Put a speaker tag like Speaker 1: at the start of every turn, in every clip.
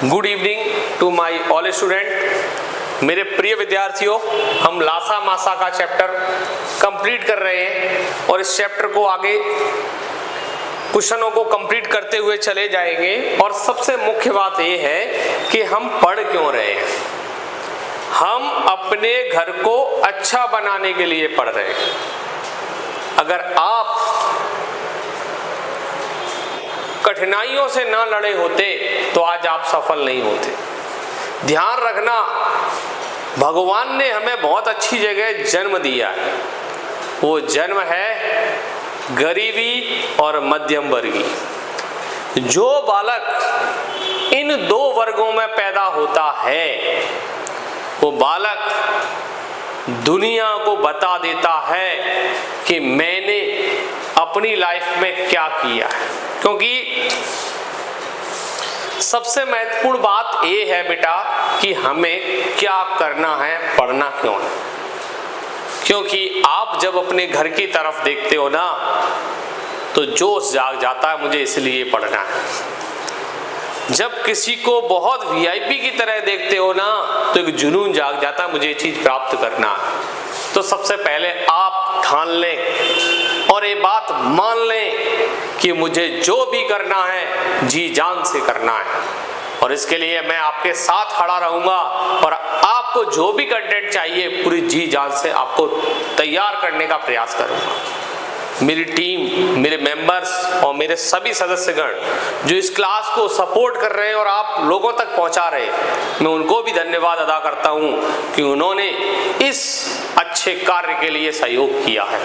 Speaker 1: Good evening to my all student. मेरे प्रिय विद्यार्थियों, हम लासा मासा का चैप्टर कंप्लीट कर रहे हैं और इस चैप्टर को आगे क्वेश्चनों को कंप्लीट करते हुए चले जाएंगे। और सबसे मुख्य बात यह है कि हम पढ़ क्यों रहे हैं। हम अपने घर को अच्छा बनाने के लिए पढ़ रहे हैं। अगर आप कठिनाइयों से ना लड़े होते तो आज आप सफल नहीं होते। ध्यान रखना, भगवान ने हमें बहुत अच्छी जगह जन्म दिया है। वो जन्म है गरीबी और मध्यम वर्गीय। जो बालक इन दो वर्गों में पैदा होता है वो बालक दुनिया को बता देता है कि मैंने अपनी लाइफ में क्या किया है। क्योंकि सबसे महत्वपूर्ण बात यह है बेटा कि हमें क्या करना है, पढ़ना क्यों है। क्योंकि आप जब अपने घर की तरफ देखते हो ना तो जोश जाग जाता है, मुझे इसलिए पढ़ना है। जब किसी को बहुत वीआईपी की तरह देखते हो ना तो एक जुनून जाग जाता है, मुझे ये चीज प्राप्त करना है। तो सबसे पहले आप ठान लें और ये बात मान लें कि मुझे जो भी करना है जी जान से करना है। और इसके लिए मैं आपके साथ खड़ा रहूंगा और आपको जो भी कंटेंट चाहिए पूरी जी जान से आपको तैयार करने का प्रयास करूंगा। मेरी टीम, मेरे मेंबर्स और मेरे सभी सदस्यगण जो इस क्लास को सपोर्ट कर रहे हैं और आप लोगों तक पहुंचा रहे हैं, मैं उनको भी धन्यवाद अदा करता हूं कि उन्होंने इस अच्छे कार्य के लिए सहयोग किया है।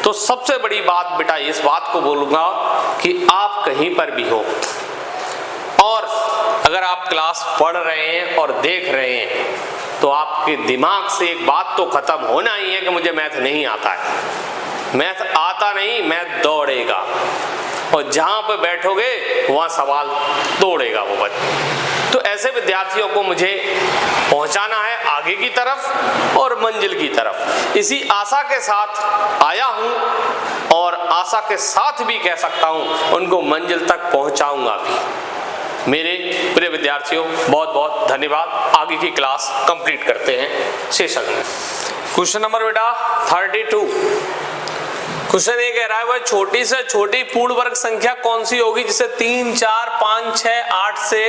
Speaker 1: तो सबसे बड़ी बात बेटा इस बात को बोलूंगा कि आप कहीं पर भी हो और अगर आप क्लास पढ़ रहे हैं और देख रहे हैं तो आपके दिमाग से एक बात तो खत्म होना ही है कि मुझे मैथ नहीं आता है। मैथ आता नहीं, मैथ दौड़ेगा और जहां पे बैठोगे वहां सवाल दौड़ेगा वो बच्चा। तो ऐसे विद्यार्थियों को मुझे पहुंचाना है आगे की तरफ और मंजिल की तरफ। इसी आशा के साथ आया हूं और आशा के साथ भी कह सकता हूं उनको मंजिल तक पहुंचाऊंगा भी। मेरे प्रिय विद्यार्थियों, बहुत बहुत धन्यवाद। आगे की क्लास कंप्लीट करते हैं सेशन में। क्वेश्चन नंबर बेटा 32। क्वेश्चन ये कह रहा है वह छोटी से छोटी पूर्ण वर्ग संख्या कौन सी होगी जिसे 3, 4, 5, 6, 8 से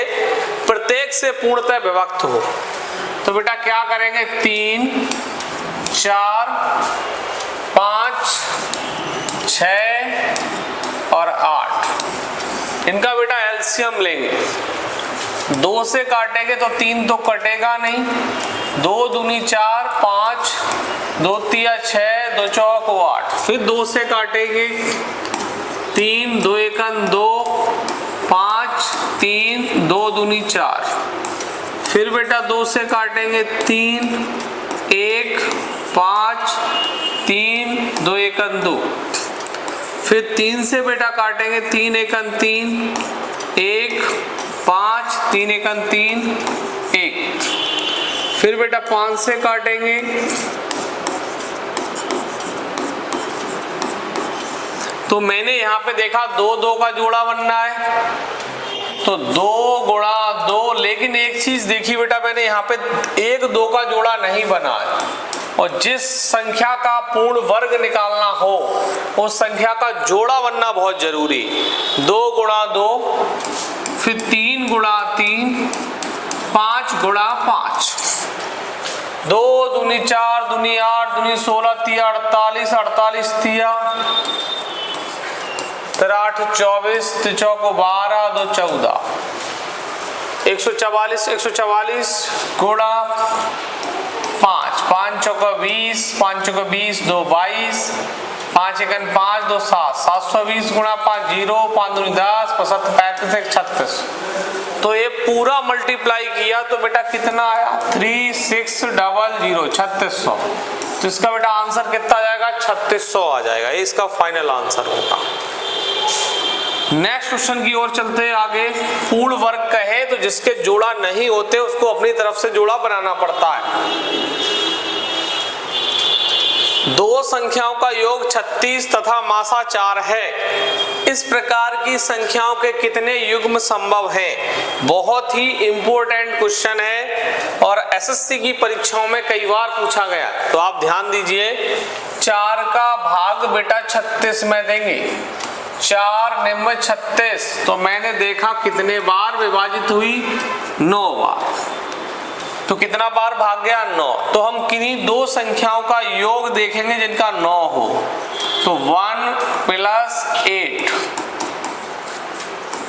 Speaker 1: प्रत्येक से पूर्णतः विभक्त हो। तो बेटा क्या करेंगे, 3, 4, 5, 6 और 8 इनका बेटा एलसीएम लेंगे। 2 से काटेंगे तो 3 तो कटेगा नहीं, 2 दूनी 4, 5, 2 तिया 6, 2 चौक 8। फिर 2 से काटेंगे 3, 2 एकन 2, 5, 3, 2 दूनी 4। फिर बेटा 2 से काटेंगे 3, 1, 5, 3, 2 एकन 2। फिर 3 से बेटा काटेंगे 3 एकन 3, 1, 5, 3 एकन 3, 1। फिर बेटा 5 से काटेंगे तो मैंने यहां पे देखा 2, 2 का जोड़ा बनना है तो 2 गुणा 2। लेकिन एक चीज देखी बेटा मैंने यहाँ पे 1, 2 का जोड़ा नहीं बना है। और जिस संख्या का पूर्ण वर्ग निकालना हो उस संख्या का जोड़ा बनना बहुत जरूरी। 2 गुणा 2, फिर 3 गुणा 3, 5 गुणा 5। 2 दूनी 4, दूनी 8, दूनी 16, तिया 48, 48 तिया 8, 24, 12, 2 14, 144, 144 गुणा 5, 5 चौका 20, 5 चौका 20, 2 22, 5 एकन 5, 2 7, 720 गुणा 5 0, 5 दूनी 10, 5 35, 36। तो ये पूरा मल्टीप्लाई किया तो बेटा कितना आया, 3600, 3600। तो इसका बेटा आंसर कितना आ जाएगा, 3600 आ जाएगा। ये इसका फाइनल आंसर होगा। नेक्स्ट क्वेश्चन की ओर चलते हैं आगे। पूर्ण वर्ग कहे तो जिसके जोड़ा नहीं होते उसको अपनी तरफ से जोड़ा बनाना पड़ता है। 2 संख्याओं का योग 36 तथा मासा 4 है। इस प्रकार की संख्याओं के कितने युग्म संभव हैं? बहुत ही इंपॉर्टेंट क्वेश्चन है और एसएससी की परीक्षाओं में कई बार पूछा गया। तो आप ध्यान दीजिए, 4 का भाग बेटा 36 में देंगे, 4 निम्न 36, तो मैंने देखा कितने बार विभाजित हुई, 9 बार। तो कितना बार भाग गया, 9। तो हम किन्हीं दो संख्याओं का योग देखेंगे जिनका 9 हो। तो 1 + 8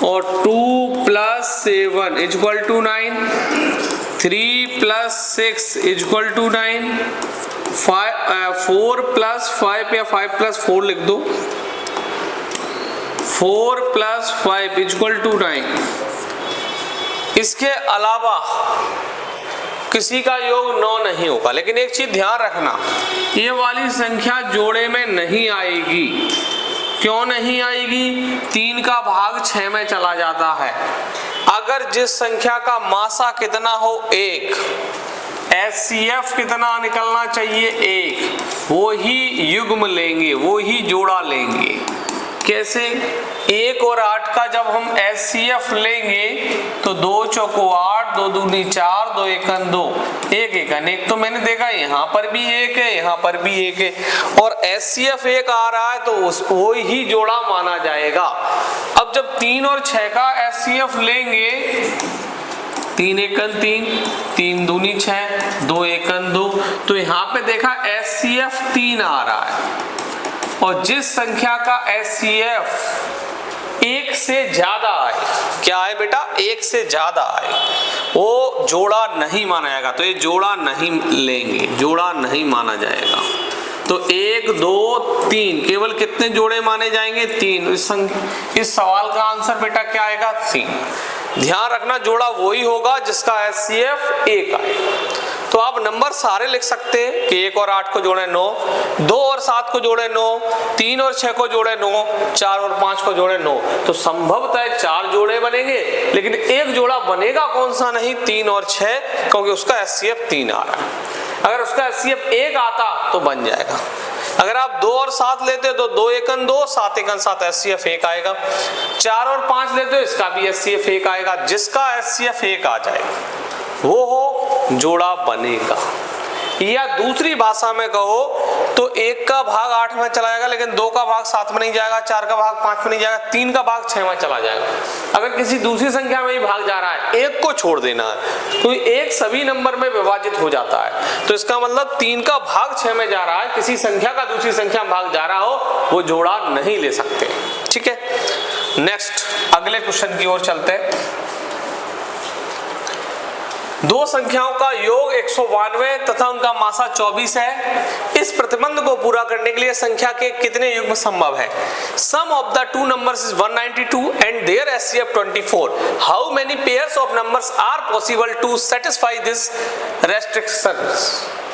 Speaker 1: और 2 + 7 = 9, 3 + 6 = 9, 4 + 5 या 5 + 4 लिख दो, 4 + 5 = 9। इसके अलावा किसी का योग 9 नहीं होगा। लेकिन एक चीज ध्यान रखना, ये वाली संख्या जोड़े में नहीं आएगी। क्यों नहीं आएगी? 3 का भाग 6 में चला जाता है। अगर जिस संख्या का मासा कितना हो 1, HCF कितना निकलना चाहिए 1, वो ही युग्म लेंगे, वो ही जोड़ा लेंगे। कैसे? 1 और 8 का जब हम HCF लेंगे तो 2 चौको 8, 2 दूनी 4, 2 एकन 2, 1 एकन 1। तो मैंने देखा यहाँ पर भी 1 है, यहाँ पर भी 1 है और HCF 1 आ रहा है, तो वो ही जोड़ा माना जाएगा। अब जब 3 और 6 का HCF लेंगे, 3 एकन 3, 3 दूनी 6, 2 एकन 2, तो यहाँ पे देखा HCF 3 आ रहा है। और जिस संख्या का HCF 1 से ज्यादा आए, क्या है बेटा, 1 से ज्यादा आए, वो जोड़ा नहीं माना जाएगा। तो ये जोड़ा नहीं लेंगे, जोड़ा नहीं माना जाएगा। तो 1, 2, 3 केवल कितने जोड़े माने जाएंगे? 3। इस सवाल का आंसर बेटा क्या आएगा? 3। ध्यान रखना, जोड़ा वही होगा जिसका HCF 1 आए। तो आप नंबर सारे लिख सकते हैं कि 1 और 8 को जोड़े 9, 2 और 7 को जोड़े 9, 3 और 6 को जोड़े 9, 4 और 5 को जोड़े 9। तो संभवतः 4 जोड़े बनेंगे, लेकिन एक जोड़ा बनेगा कौन सा? नहीं, 3 और 6, क्योंकि उसका HCF 3 आ रहा है। अगर उसका HCF 1 आता तो बन जाएगा। अगर आप 2 और 7 लेते हो तो 2 एकन 2, 7 एकन 7, HCF 1 आएगा। 4 और 5 लेते हो, इसका भी HCF 1 आएगा। जिसका HCF 1 आ जाएगा वो हो जोड़ा बनेगा। या दूसरी भाषा में कहो तो 1 का भाग 8 में चला जाएगा, लेकिन 2 का भाग 7 में नहीं जाएगा, 4 का भाग 5 में नहीं जाएगा, 3 का भाग 6 में चला जाएगा। अगर किसी दूसरी संख्या में भी भाग जा रहा है, 1 को छोड़ देना है, तो 1 सभी नंबर में विभाजित हो जाता है। तो इसका मतलब 3 का भाग 6 में जा रहा है, किसी संख्या का दूसरी संख्या में भाग जा रहा हो, वो जोड़ा नहीं ले सकते। ठीक है, नेक्स्ट अगले क्वेश्चन की ओर चलते हैं। दो संख्याओं का योग 192 तथा उनका मासा 24 है। इस प्रतिबंध को पूरा करने के लिए संख्या के कितने युग्म संभव है? Sum of the two numbers is 192 and their HCF 24। How many pairs of numbers are possible to satisfy this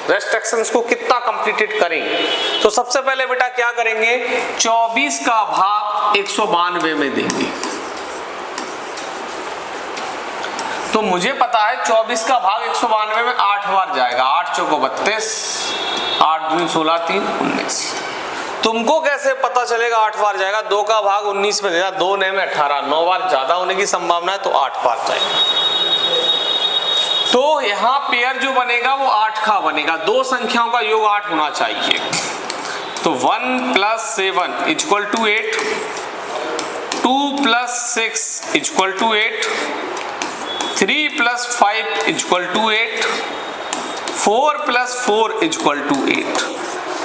Speaker 1: restrictions को कितना कंप्लीटेड करेंगे? तो सबसे पहले बेटा क्या करेंगे, 24 का भाग 192 में देंगे। तो मुझे पता है 24 का भाग 192 में 8 बार जाएगा। 8 चौको 32, 8 दूनी 16, 3 19। तुमको कैसे पता चलेगा 8 बार जाएगा? 2 का भाग 19 में देगा, 2 9 में 18, 9 बार ज्यादा होने की संभावना है, तो 8 बार जाएगा। तो यहाँ पेयर जो बनेगा वो 8 का बनेगा। दो संख्याओं का योग 8 होना चाहिए। तो 1 + 7 = 8, 2 + 6 = 8, 3 + 5 = 8, 4 + 4 = 8।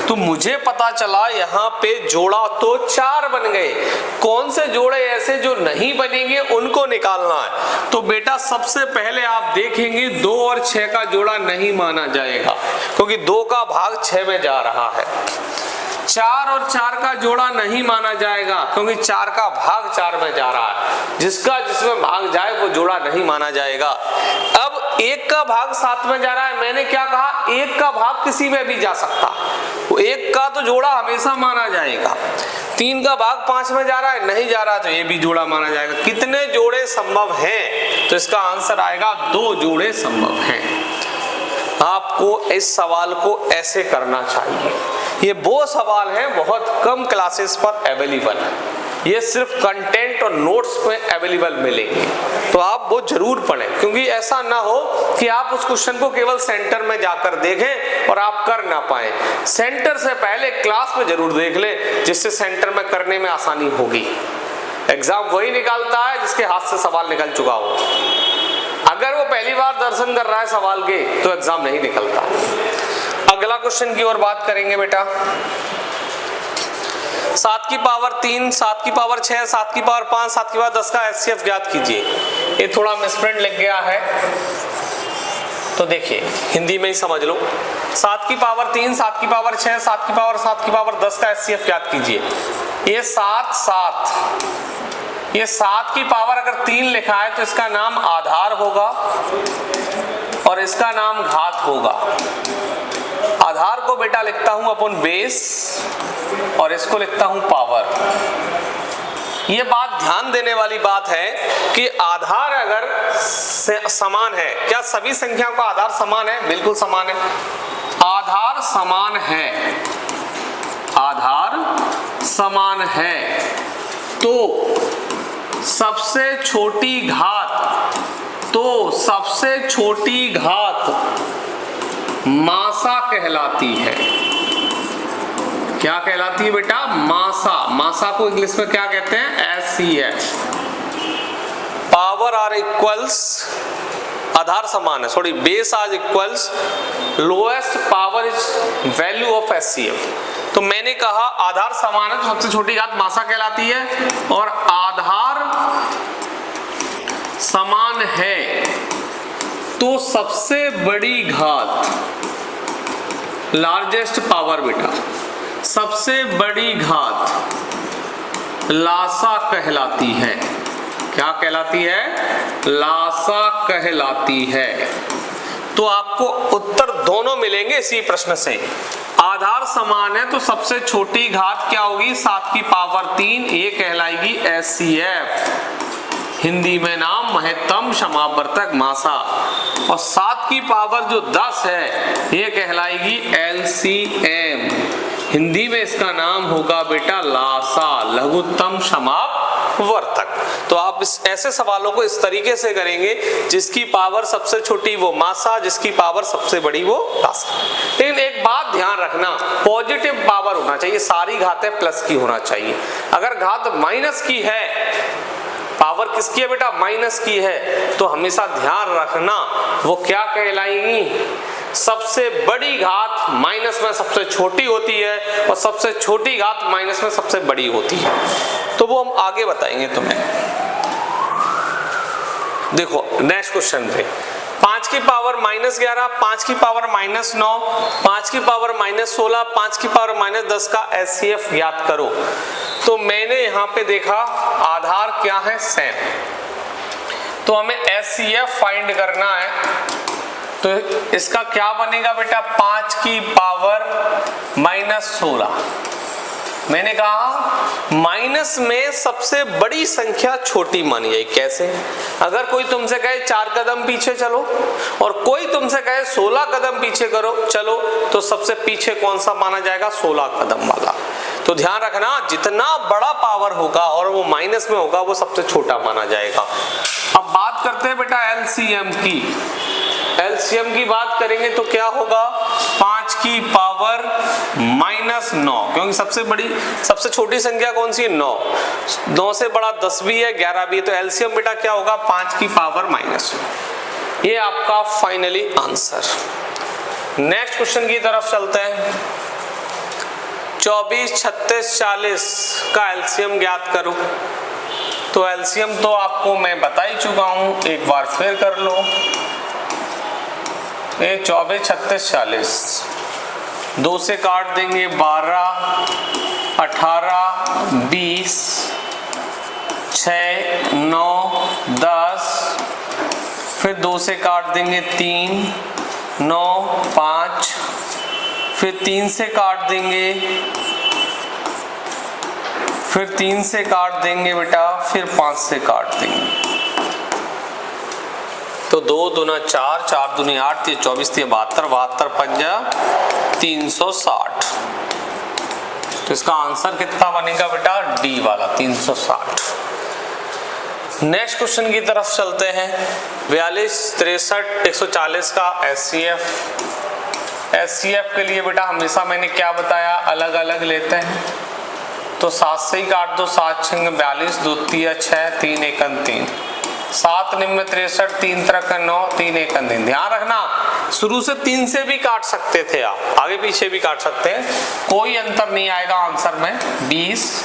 Speaker 1: तो मुझे पता चला यहाँ पे जोड़ा तो 4 बन गए। कौन से जोड़े ऐसे जो नहीं बनेंगे उनको निकालना है। तो बेटा सबसे पहले आप देखेंगे 2 और 6 का जोड़ा नहीं माना जाएगा, क्योंकि 2 का भाग 6 में जा रहा है। 4 और 4 का जोड़ा नहीं माना जाएगा, क्योंकि 4 का भाग 4 में जा रहा है। जिसमें भाग जाए वो जोड़ा नहीं माना जाएगा। अब 1 का भाग 7 में जा रहा है, मैंने क्या कहा, 1 का भाग किसी में भी जा सकता, 1 का तो जोड़ा हमेशा माना जाएगा। 3 का भाग 5 में जा रहा है, नहीं जा रहा, तो ये भी जोड़ा माना जाएगा। कितने जोड़े संभव हैं? तो इसका आंसर आएगा 2 जोड़े संभव हैं। आपको इस सवाल को ऐसे करना चाहिए। ये वो सवाल है बहुत कम क्लासेस पर अवेलेबल है। ये सिर्फ कंटेंट और नोट्स पे अवेलेबल मिलेंगे, तो आप वो जरूर पढ़ें, क्योंकि ऐसा ना हो कि आप उस क्वेश्चन को केवल सेंटर में जाकर देखें और आप कर ना पाए। सेंटर से पहले क्लास में जरूर देख लें, जिससे सेंटर में करने में आसानी होगी। एग्जाम वही निकालता है जिसके हाथ से सवाल निकल चुका हो। अगर वो पहली बार दर्शन कर रहा है सवाल के, तो एग्जाम नहीं निकलता। अगला क्वेश्चन की ओर बात करेंगे बेटा। 7 की पावर 3, 7 की पावर 6, 7 की पावर 5, 7 की पावर 10 का HCF ज्ञात कीजिए। ये थोड़ा मिसप्रिंट लिख गया है, तो देखिए हिंदी में ही समझ लो। 7 की पावर 3, 7 की पावर 6, 7 की पावर 7 की पावर 10 का HCF ज्ञात कीजिए। ये 7 7, ये 7 की पावर अगर 3 लिखा है तो इसका नाम आधार होगा और इसका नाम घात होगा। आधार को बेटा लिखता हूं अपन बेस और इसको लिखता हूं पावर। ये बात ध्यान देने वाली बात है कि आधार अगर समान है, क्या सभी संख्याओं का आधार समान है? बिल्कुल समान है। आधार समान है, आधार समान है, तो सबसे छोटी घात, तो सबसे छोटी घात मासा कहलाती है। क्या कहलाती है बेटा? मासा। मासा को इंग्लिश में क्या कहते हैं? HCF। पावर आर इक्वल्स, आधार समान है, sorry base are equals lowest power is value of HCF। तो मैंने कहा आधार समान है तो सबसे छोटी घात मासा कहलाती है, और आधार समान है तो सबसे बड़ी घात, लार्जेस्ट पावर बेटा, सबसे बड़ी घात लासा कहलाती है। क्या कहलाती है? लासा कहलाती है। तो आपको उत्तर दोनों मिलेंगे इसी प्रश्न से। आधार समान है तो सबसे छोटी घात क्या होगी? 7 की पावर 3, ये कहलाएगी HCF, हिंदी में नाम महत्तम समावर्तक मासा। और 7 की पावर जो 10 है ये कहलाएगी LCM, हिंदी में इसका नाम होगा बेटा लासा, लघुत्तम समावर्तक। तो आप ऐसे सवालों को इस तरीके से करेंगे, जिसकी पावर सबसे छोटी वो मासा, जिसकी पावर सबसे बड़ी वो लासा। लेकिन एक बात ध्यान रखना, पॉजिटिव पावर होना चाहिए, सारी घातें प्लस की होना चाहिए। अगर घात माइनस की है, पावर किसकी है बेटा? माइनस की है, तो हमेशा ध्यान रखना वो क्या कहलाएगी? सबसे बड़ी घात माइनस में सबसे छोटी होती है और सबसे छोटी घात माइनस में सबसे बड़ी होती है। तो वो हम आगे बताएंगे तुम्हें। देखो नेक्स्ट क्वेश्चन पे 5 की पावर -11, 5 की पावर -9, 5 की पावर -16, 5 की पावर -10 का HCF ज्ञात करो। तो मैंने यहाँ पे देखा आधार क्या है? सेम, तो हमें HCF फाइंड करना है। तो इसका क्या बनेगा बेटा? 5 की पावर -16। मैंने कहा माइनस में सबसे बड़ी संख्या छोटी मानी जाए। कैसे? अगर कोई तुमसे कहे 4 कदम पीछे चलो और कोई तुमसे कहे 16 कदम पीछे करो चलो, तो सबसे पीछे कौन सा माना जाएगा? 16 कदम वाला। तो ध्यान रखना, जितना बड़ा पावर होगा और वो माइनस में होगा वो सबसे छोटा माना जाएगा। अब बात करते हैं बेटा LCM की। LCM की बात करेंगे तो क्या होगा? 5 की पावर -9, क्योंकि सबसे छोटी संख्या कौन सी है? 9। 9 से बड़ा 10 भी है, 11 भी है, तो LCM बेटा क्या होगा? 5 की पावर -9। ये आपका फाइनली आंसर। नेक्स्ट क्वेश्चन की तरफ चलते हैं। 24, 36, 40 का LCM ज्ञात करो। तो LCM तो आपको मैं बता ही चुका हूं, एक बार फिर कर लो। ये 24, 36, 40 2 से काट देंगे 12, 18, 20, 6, 9, 10, फिर 2 से काट देंगे 3, 9, 5, फिर 3 से काट देंगे, फिर 3 से काट देंगे बेटा, फिर 5 से काट देंगे। तो 2 दूना 4, 4 दूनी 8, 24 72, 72 पंजा 360। तो इसका आंसर कितना बनेगा बेटा, डी वाला 360। नेक्स्ट क्वेश्चन की तरफ चलते हैं। 42, 63, 140 का एचसीएफ के लिए बेटा हमेशा मैंने क्या बताया, अलग अलग लेते हैं। तो 7 से ही काट दो, 7 6 42, 2 3 6, 3 1 3, 7 9 63, 3 3 9, 3 1 3। ध्यान रखना शुरू से 3 से भी काट सकते थे आप, आगे पीछे भी काट सकते हैं, कोई अंतर नहीं आएगा आंसर में। 20,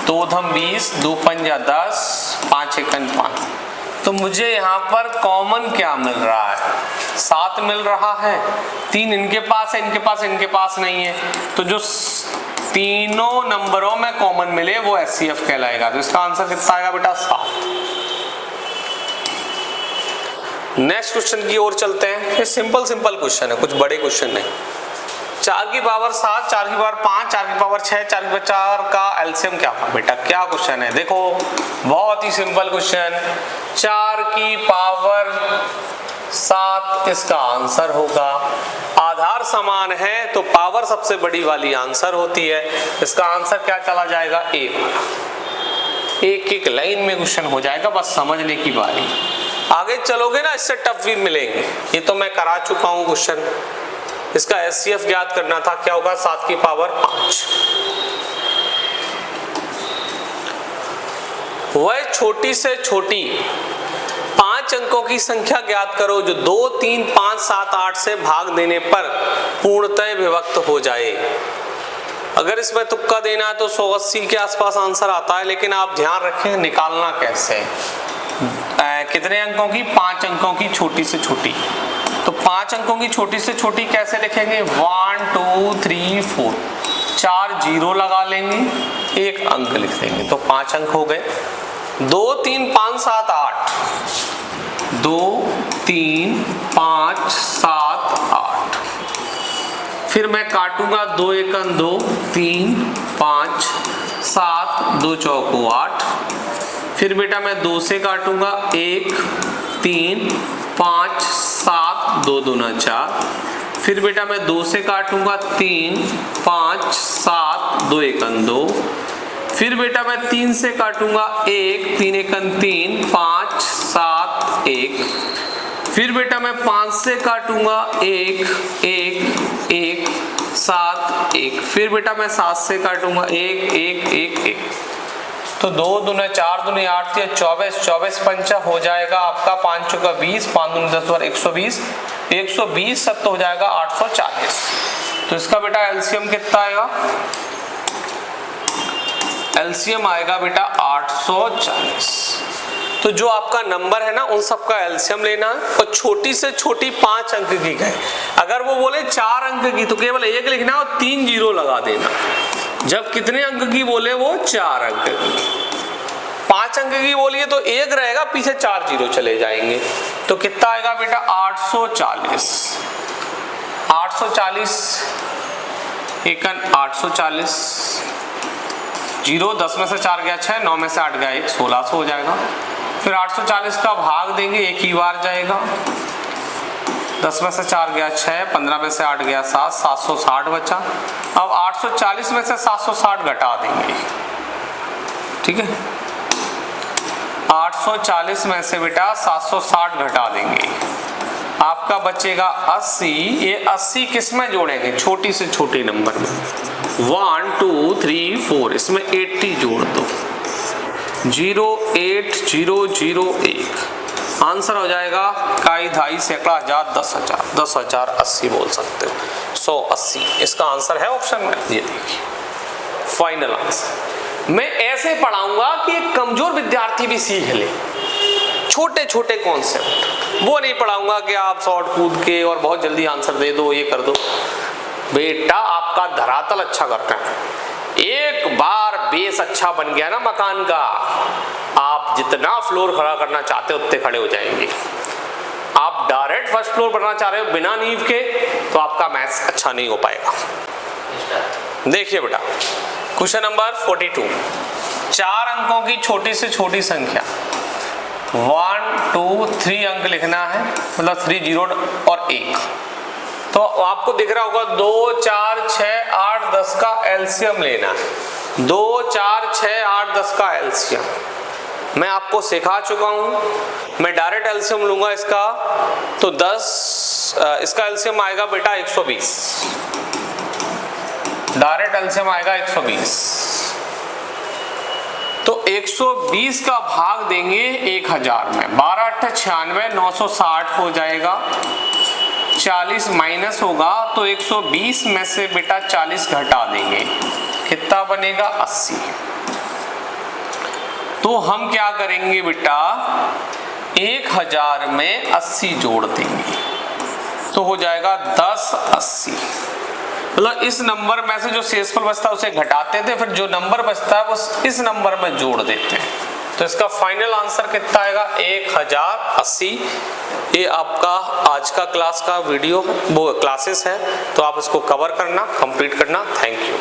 Speaker 1: 2 धम 20, 2 पंजा 10, 5 1 5। तो मुझे यहाँ पर कॉमन क्या मिल रहा है, 7 मिल रहा है, 3 इनके पास है, इनके पास नहीं है। तो जो तीनों नंबरों में कॉमन मिले वो एचसीएफ कहलाएगा। तो इसका आंसर कितना आएगा बेटा, 7। नेक्स्ट क्वेश्चन की ओर चलते हैं। ये सिंपल क्वेश्चन है, कुछ बड़े क्वेश्चन नहीं। 4 की पावर 7, 4 की पावर 5, 4 की पावर 6, 4 की पावर 4 का एलसीएम क्या होगा बेटा, क्या क्वेश्चन है। देखो बहुत ही सिंपल क्वेश्चन, 4 की पावर 7 इसका आंसर होगा। आधार समान है तो पावर सबसे बड़ी वाली आंसर होती है। इसका आंसर क्या चला जाएगा, 1 वाला। एक लाइन में क्वेश्चन हो जाएगा, बस समझने की बारी। आगे चलोगे ना इससे टफ भी मिलेंगे, ये तो मैं करा चुका हूं क्वेश्चन। इसका एचसीएफ ज्ञात करना था, क्या होगा, 7 की पावर 5। वह छोटी से छोटी 5 अंकों की संख्या ज्ञात करो जो 2 3 5 7 8 से भाग देने पर पूर्णतः विभक्त हो जाए। अगर इसमें तुक्का देना है तो 180 के आसपास आंसर आता है, लेकिन आप ध्यान रखें निकालना कैसे। कितने अंकों की, 5 अंकों की छोटी से छोटी। तो 5 अंकों की छोटी से छोटी कैसे लिखेंगे, 1 2 3 4, 4 जीरो लगा लेंगे, 1 अंक लिख देंगे, तो 5 अंक हो गए। 2 3 5 7 8, 2 3 5 7 8। फिर मैं काटूंगा, 2 1 2, 3 5 7, 2 चौको 8। फिर बेटा मैं 2 से काटूंगा, 1 3 5 7, 2 दूना 4। फिर बेटा मैं 2 से काटूंगा, 3 5 7, 2 1 2। फिर बेटा मैं 3 से काटूंगा, 1 3 1 3, 5 7 1। फिर बेटा मैं 5 से काटूंगा, 1 1 1 7 1। फिर बेटा मैं 7 से काटूंगा, 1 1 1 1। तो 2 दूना 4 दूनी 8 या 24, 24 पंचा हो जाएगा आपका 5 चौका 20, 5 दूनी 10 बार 120, 120 सब तो हो जाएगा 840। तो इसका बेटा एलसीएम कितना आएगा, एलसीएम आएगा बेटा 840। तो जो आपका नंबर है ना उन सबका एलसीएम लेना और छोटी से छोटी 5 अंक की है। अगर वो बोले 4 अंक की तो केवल 1 लिखना और 3 जीरो लगा देना। जब कितने अंक की बोले वो 4 अंक की, 5 अंक की बोलिए तो 1 रहेगा, पीछे 4 जीरो चले जाएंगे। तो कितना आएगा बेटा 840। 840 एकन 840, जीरो 10 में से 4 गया 6, 9 में से 8 गया 1, 1600 हो जाएगा। फिर 840 का भाग देंगे, एक ही बार जाएगा। 10 में से 4 गया 6, 15 में से 8 गया 7, 760 बचा। अब 840 में से 760 घटा देंगे, ठीक है। 840 में से बेटा 760 घटा देंगे, आपका बचेगा 80। ये 80 किस में जोड़ेंगे, छोटी से छोटी नंबर में। 1 2 3 4, इसमें 80 जोड़ दो, 0 8 0 0 1। आंसर हो जाएगा काई धाई सैकड़ा हजार 10,000, 10,000 80 बोल सकते हो, 180 इसका आंसर है ऑप्शन में। ये देखिए फाइनल आंसर। मैं ऐसे पढ़ाऊंगा कि एक कमजोर विद्यार्थी भी सीख ले, छोटे छोटे कॉन्सेप्ट। वो नहीं पढ़ाऊंगा कि आप शॉर्ट कूद के और बहुत जल्दी आंसर दे दो, ये कर दो। बेटा आपका धरातल अच्छा करता है, एक बार बेस अच्छा बन गया ना मकान का, आप जितना फ्लोर खड़ा करना चाहते हो उतने खड़े हो जाएंगे। आप डायरेक्ट फर्स्ट फ्लोर बनना चाह रहे हो बिना नींव के, तो आपका मैथ्स अच्छा नहीं हो पाएगा। देखिए बेटा क्वेश्चन नंबर 42, 4 अंकों की छोटी से छोटी संख्या 1 2 3 अंक लिखना है, मतलब 3 जीरो और 1। तो आपको दिख रहा होगा 2, 4, 6, 8, 10 का एलसीएम लेना है। 2, 4, 6, 8, 10 का एलसीएम मैं आपको सिखा चुका हूं। मैं डायरेक्ट एलसीएम लूंगा इसका, तो 10 इसका एलसीएम आएगा बेटा 120। डायरेक्ट एलसीएम आएगा 120। तो 120 का भाग देंगे 1000 में, 12 8 96, 960 हो जाएगा। 40 माइनस होगा तो 120 में से बेटा 40 घटा देंगे, कितना बनेगा 80। तो हम क्या करेंगे बेटा, 1000 में 80 जोड़ देंगे तो हो जाएगा 10 80। मतलब इस नंबर में से जो शेषफल बचता है उसे घटाते थे, फिर जो नंबर बचता है वो इस नंबर में जोड़ देते हैं। तो इसका फाइनल आंसर कितना आएगा 1080। ये आपका आज का क्लास का वीडियो वो क्लासेस है, तो आप इसको कवर करना, कंप्लीट करना। Thank you.